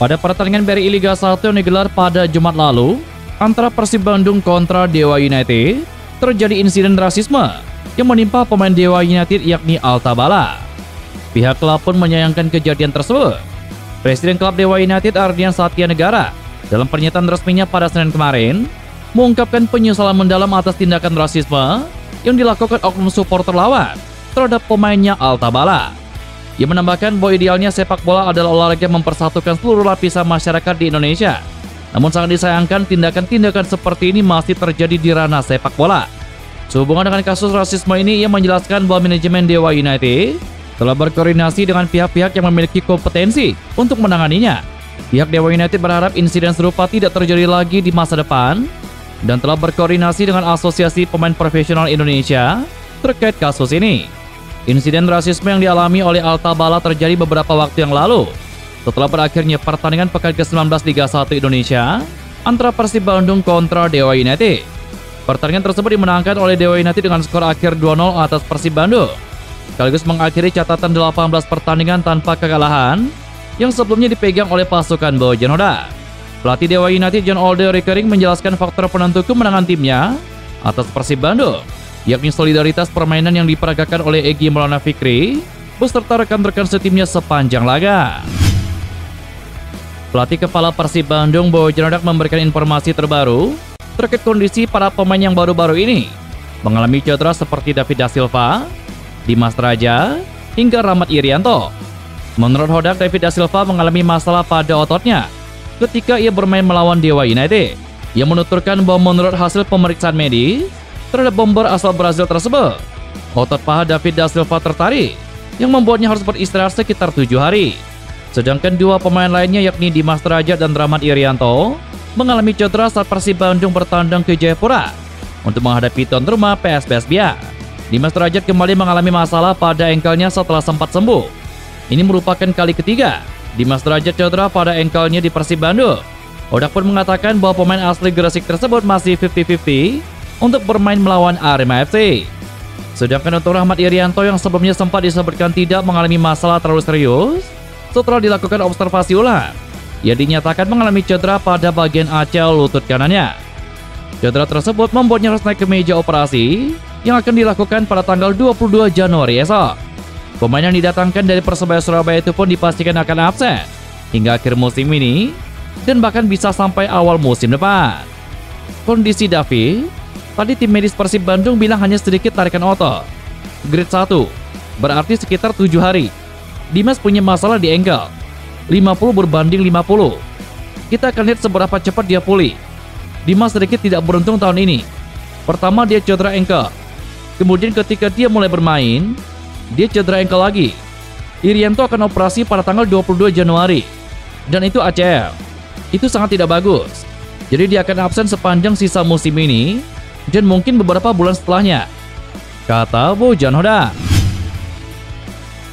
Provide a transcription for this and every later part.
Pada pertandingan BRI Liga 1 yang digelar pada Jumat lalu antara Persib Bandung kontra Dewa United, terjadi insiden rasisme yang menimpa pemain Dewa United yakni Altabala. Pihak klub pun menyayangkan kejadian tersebut. Presiden klub Dewa United Ardian Satya Negara dalam pernyataan resminya pada Senin kemarin mengungkapkan penyesalan mendalam atas tindakan rasisme yang dilakukan oknum supporter lawan terhadap pemainnya Altabala. Ia menambahkan bahwa idealnya sepak bola adalah olahraga mempersatukan seluruh lapisan masyarakat di Indonesia. Namun sangat disayangkan tindakan-tindakan seperti ini masih terjadi di ranah sepak bola. Sehubungan dengan kasus rasisme ini, ia menjelaskan bahwa manajemen Dewa United telah berkoordinasi dengan pihak-pihak yang memiliki kompetensi untuk menanganinya. Pihak Dewa United berharap insiden serupa tidak terjadi lagi di masa depan dan telah berkoordinasi dengan Asosiasi Pemain Profesional Indonesia terkait kasus ini. Insiden rasisme yang dialami oleh Altabala terjadi beberapa waktu yang lalu setelah berakhirnya pertandingan pekan ke-19 Liga 1 Indonesia antara Persib Bandung kontra Dewa United. Pertandingan tersebut dimenangkan oleh Dewa United dengan skor akhir 2-0 atas Persib Bandung, sekaligus mengakhiri catatan 18 pertandingan tanpa kekalahan yang sebelumnya dipegang oleh pasukan Bojan Hodak. Pelatih Dewa United John Olde Rekering menjelaskan faktor penentu kemenangan timnya atas Persib Bandung, yakni solidaritas permainan yang diperagakan oleh Egy Maulana Fikri beserta rekan-rekan setimnya sepanjang laga. Pelatih kepala Persib Bandung Bojan Hodak memberikan informasi terbaru terkait kondisi para pemain yang baru-baru ini mengalami cedera seperti David da Silva, Dimas Raja, hingga Rahmat Irianto. Menurut Hodak, David da Silva mengalami masalah pada ototnya ketika ia bermain melawan Dewa United. Ia menuturkan bahwa menurut hasil pemeriksaan medis terhadap bomber asal Brazil tersebut, otot paha David da Silva tertarik yang membuatnya harus beristirahat sekitar 7 hari. Sedangkan dua pemain lainnya yakni Dimas Raja dan Rahmat Irianto mengalami cedera saat Persib Bandung bertandang ke Jayapura untuk menghadapi tuan rumah PSBS Biak. Dimas Raja kembali mengalami masalah pada engkelnya setelah sempat sembuh. Ini merupakan kali ketiga Dimas Raja cedera pada engkelnya di Persib Bandung. Hodak pun mengatakan bahwa pemain asli Gresik tersebut masih 50-50 untuk bermain melawan Arema FC. Sedangkan untuk Rahmat Irianto yang sebelumnya sempat disebutkan tidak mengalami masalah terlalu serius setelah dilakukan observasi ulang, ia dinyatakan mengalami cedera pada bagian acel lutut kanannya. Cedera tersebut membuatnya harus naik ke meja operasi yang akan dilakukan pada tanggal 22 Januari esok. Pemain yang didatangkan dari Persebaya Surabaya itu pun dipastikan akan absen hingga akhir musim ini dan bahkan bisa sampai awal musim depan. Kondisi David, tadi tim medis Persib Bandung bilang hanya sedikit tarikan otot, grade 1, berarti sekitar 7 hari. Dimas punya masalah di engkel, 50 berbanding 50. Kita akan lihat seberapa cepat dia pulih. Dimas sedikit tidak beruntung tahun ini. Pertama dia cedera engkel, kemudian ketika dia mulai bermain, dia cedera engkel lagi. Irianto akan operasi pada tanggal 22 Januari, dan itu ACL. Itu sangat tidak bagus. Jadi dia akan absen sepanjang sisa musim ini dan mungkin beberapa bulan setelahnya, kata Bojan Hodak.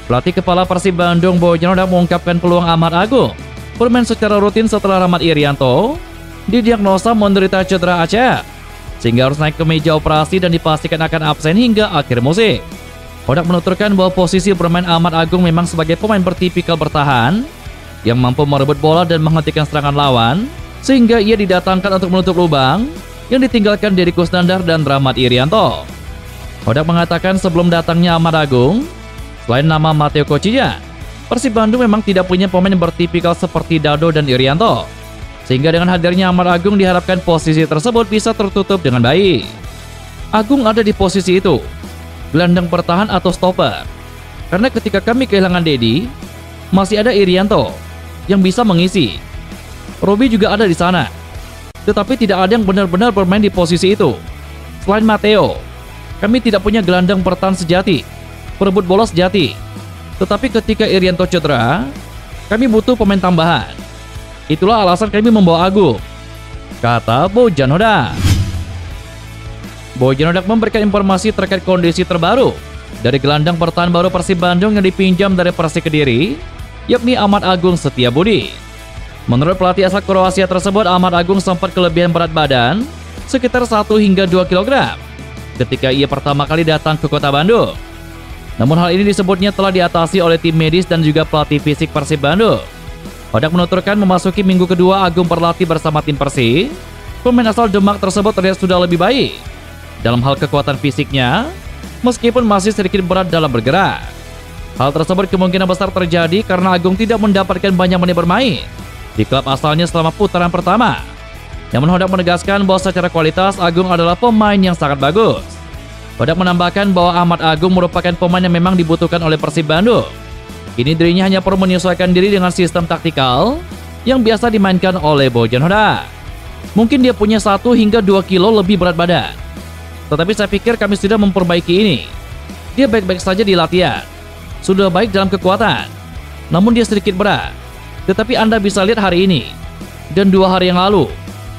Pelatih kepala Persib Bandung Bojan Hodak mengungkapkan peluang Ahmad Agung bermain secara rutin setelah Rahmat Irianto didiagnosa menderita cedera ACL, sehingga harus naik ke meja operasi dan dipastikan akan absen hingga akhir musim. Hodak menuturkan bahwa posisi bermain Ahmad Agung memang sebagai pemain bertipikal bertahan yang mampu merebut bola dan menghentikan serangan lawan, sehingga ia didatangkan untuk menutup lubang yang ditinggalkan Deddy Kusnandar dan Rahmat Irianto. Hodak mengatakan sebelum datangnya Ahmad Agung, selain nama Matteo Kochija, Persib Bandung memang tidak punya pemain yang bertipikal seperti Dado dan Irianto, sehingga dengan hadirnya Ahmad Agung diharapkan posisi tersebut bisa tertutup dengan baik. Agung ada di posisi itu, gelandang bertahan atau stopper, karena ketika kami kehilangan Deddy, masih ada Irianto yang bisa mengisi. Robi juga ada di sana, tetapi tidak ada yang benar-benar bermain di posisi itu. Selain Matteo, kami tidak punya gelandang bertahan sejati, perebut bola sejati. Tetapi ketika Irianto cedera, kami butuh pemain tambahan. Itulah alasan kami membawa Agung, kata Bojan Hodak. Bojan Hodak memberikan informasi terkait kondisi terbaru dari gelandang bertahan baru Persib Bandung yang dipinjam dari Persik Kediri, yakni Ahmad Agung Setiabudi. Menurut pelatih asal Kroasia tersebut, Ahmad Agung sempat kelebihan berat badan sekitar 1 hingga 2 kg ketika ia pertama kali datang ke kota Bandung. Namun hal ini disebutnya telah diatasi oleh tim medis dan juga pelatih fisik Persib Bandung. Odak menuturkan memasuki minggu kedua Agung berlatih bersama tim Persib, pemain asal Demak tersebut terlihat sudah lebih baik dalam hal kekuatan fisiknya, meskipun masih sedikit berat dalam bergerak. Hal tersebut kemungkinan besar terjadi karena Agung tidak mendapatkan banyak menit bermain di klub asalnya selama putaran pertama. Namun Odak menegaskan bahwa secara kualitas Agung adalah pemain yang sangat bagus. Odak menambahkan bahwa Ahmad Agung merupakan pemain yang memang dibutuhkan oleh Persib Bandung. Kini dirinya hanya perlu menyesuaikan diri dengan sistem taktikal yang biasa dimainkan oleh Bojan Hodak. Mungkin dia punya 1 hingga 2 kilo lebih berat badan. Tetapi saya pikir kami sudah memperbaiki ini. Dia baik-baik saja di latihan. Sudah baik dalam kekuatan. Namun dia sedikit berat. Tetapi Anda bisa lihat hari ini dan 2 hari yang lalu,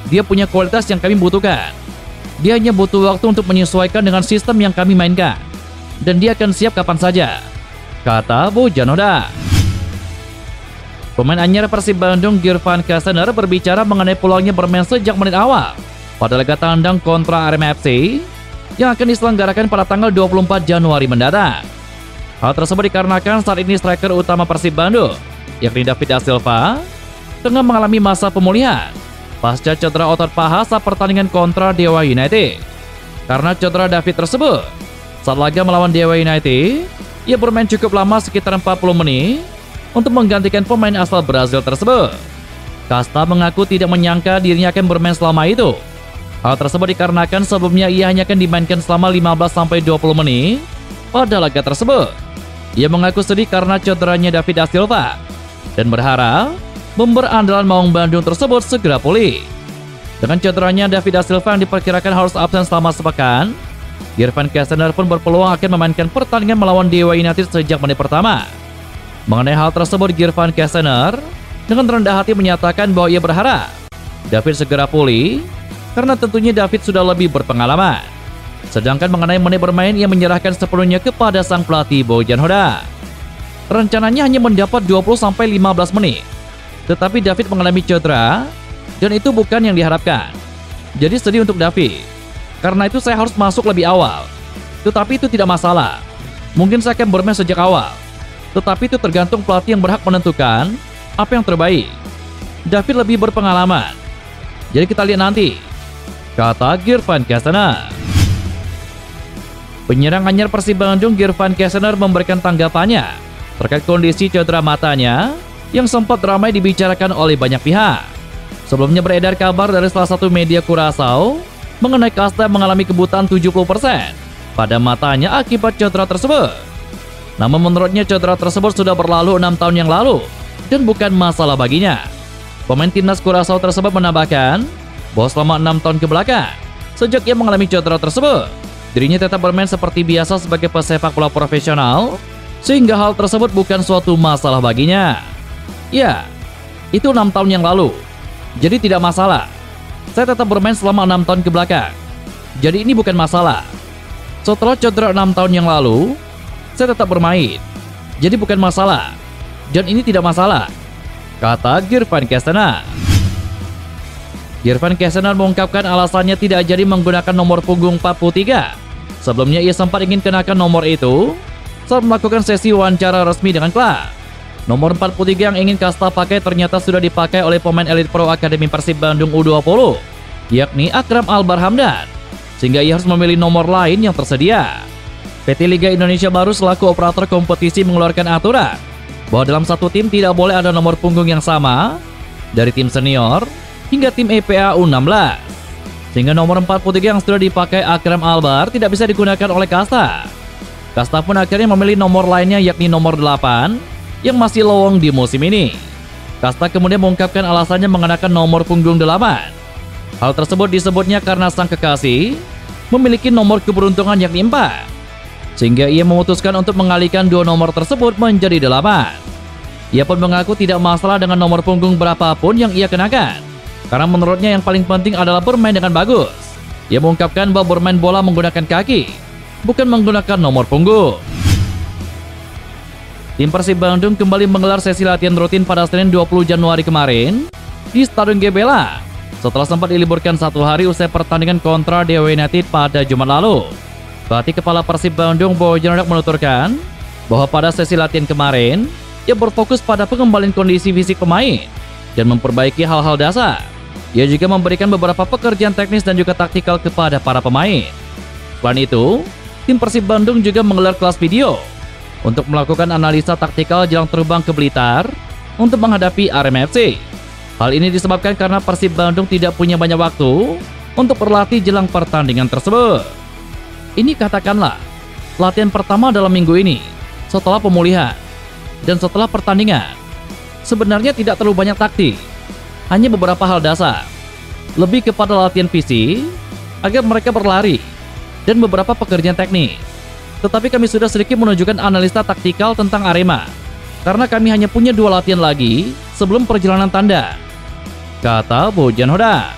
dia punya kualitas yang kami butuhkan. Dia hanya butuh waktu untuk menyesuaikan dengan sistem yang kami mainkan. Dan dia akan siap kapan saja, kata Bojan Hodak. Pemain anyar Persib Bandung Girvan Kasener berbicara mengenai peluangnya bermain sejak menit awal pada laga tandang kontra Arema FC yang akan diselenggarakan pada tanggal 24 Januari mendatang. Hal tersebut dikarenakan saat ini striker utama Persib Bandung, yakni David Da Silva, tengah mengalami masa pemulihan pasca cedera otot paha saat pertandingan kontra Dewa United. Karena cedera David tersebut, saat laga melawan Dewa United, ia bermain cukup lama sekitar 40 menit untuk menggantikan pemain asal Brazil tersebut. Kasta mengaku tidak menyangka dirinya akan bermain selama itu. Hal tersebut dikarenakan sebelumnya ia hanya akan dimainkan selama 15-20 menit pada laga tersebut. Ia mengaku sedih karena cederanya David Da Silva dan berharap member andalan Maung Bandung tersebut segera pulih. Dengan cederanya David Da Silva yang diperkirakan harus absen selama sepekan, Girvan Kasener pun berpeluang akan memainkan pertandingan melawan Dewa United sejak menit pertama. Mengenai hal tersebut, Girvan Kasener dengan rendah hati menyatakan bahwa ia berharap David segera pulih karena tentunya David sudah lebih berpengalaman. Sedangkan mengenai menit bermain, ia menyerahkan sepenuhnya kepada sang pelatih Bojan Hodak. Rencananya hanya mendapat 20-15 menit, tetapi David mengalami cedera dan itu bukan yang diharapkan. Jadi sedih untuk David. Karena itu saya harus masuk lebih awal. Tetapi itu tidak masalah. Mungkin saya akan bermain sejak awal. Tetapi itu tergantung pelatih yang berhak menentukan apa yang terbaik. David lebih berpengalaman. Jadi kita lihat nanti, kata Girvan Kasener. Penyerang anyar Persib Bandung Girvan Kasener memberikan tanggapannya terkait kondisi cedera matanya yang sempat ramai dibicarakan oleh banyak pihak. Sebelumnya beredar kabar dari salah satu media Curaçao mengenai Kasta mengalami kebutaan 70% pada matanya akibat cedera tersebut. Namun menurutnya cedera tersebut sudah berlalu 6 tahun yang lalu dan bukan masalah baginya. Pemain timnas Curaçao tersebut menambahkan bahwa selama 6 tahun kebelakang, sejak ia mengalami cedera tersebut, dirinya tetap bermain seperti biasa sebagai pesepak bola profesional, sehingga hal tersebut bukan suatu masalah baginya. Ya, itu 6 tahun yang lalu, jadi tidak masalah. Saya tetap bermain selama 6 tahun ke belakang. Jadi ini bukan masalah. Setelah cedera 6 tahun yang lalu, saya tetap bermain. Jadi bukan masalah. Dan ini tidak masalah, kata Girvan Kasener. Girvan Kasener mengungkapkan alasannya tidak jadi menggunakan nomor punggung 43. Sebelumnya ia sempat ingin kenakan nomor itu saat melakukan sesi wawancara resmi dengan klub. Nomor 43 yang ingin Kasta pakai ternyata sudah dipakai oleh pemain elit pro Akademi Persib Bandung U20, yakni Akram Albar Hamdan, sehingga ia harus memilih nomor lain yang tersedia. PT Liga Indonesia Baru selaku operator kompetisi mengeluarkan aturan bahwa dalam satu tim tidak boleh ada nomor punggung yang sama dari tim senior hingga tim EPA U16. Sehingga nomor 43 yang sudah dipakai Akram Albar tidak bisa digunakan oleh Kasta. Kasta pun akhirnya memilih nomor lainnya yakni nomor 8 yang masih lowong di musim ini. Kasta kemudian mengungkapkan alasannya mengenakan nomor punggung 8. Hal tersebut disebutnya karena sang kekasih memiliki nomor keberuntungan yakni 4. Sehingga ia memutuskan untuk mengalihkan 2 nomor tersebut menjadi 8. Ia pun mengaku tidak masalah dengan nomor punggung berapapun yang ia kenakan, karena menurutnya yang paling penting adalah bermain dengan bagus. Ia mengungkapkan bahwa bermain bola menggunakan kaki, bukan menggunakan nomor punggung. Tim Persib Bandung kembali menggelar sesi latihan rutin pada Senin 20 Januari kemarin di Stadion Gebela setelah sempat diliburkan 1 hari usai pertandingan kontra Dewa United pada Jumat lalu. Pelatih kepala Persib Bandung Bojan Hodak menuturkan bahwa pada sesi latihan kemarin Ia berfokus pada pengembalian kondisi fisik pemain dan memperbaiki hal-hal dasar. Ia juga memberikan beberapa pekerjaan teknis dan juga taktikal kepada para pemain. Selain itu, tim Persib Bandung juga menggelar kelas video untuk melakukan analisa taktikal jelang terbang ke Blitar untuk menghadapi Arema FC. Hal ini disebabkan karena Persib Bandung tidak punya banyak waktu untuk berlatih jelang pertandingan tersebut. Ini katakanlah latihan pertama dalam minggu ini setelah pemulihan dan setelah pertandingan. Sebenarnya tidak terlalu banyak taktik, hanya beberapa hal dasar, lebih kepada latihan fisik agar mereka berlari dan beberapa pekerjaan teknis. Tetapi kami sudah sedikit menunjukkan analisa taktikal tentang Arema karena kami hanya punya 2 latihan lagi sebelum perjalanan tanda, kata Bojan Hodak.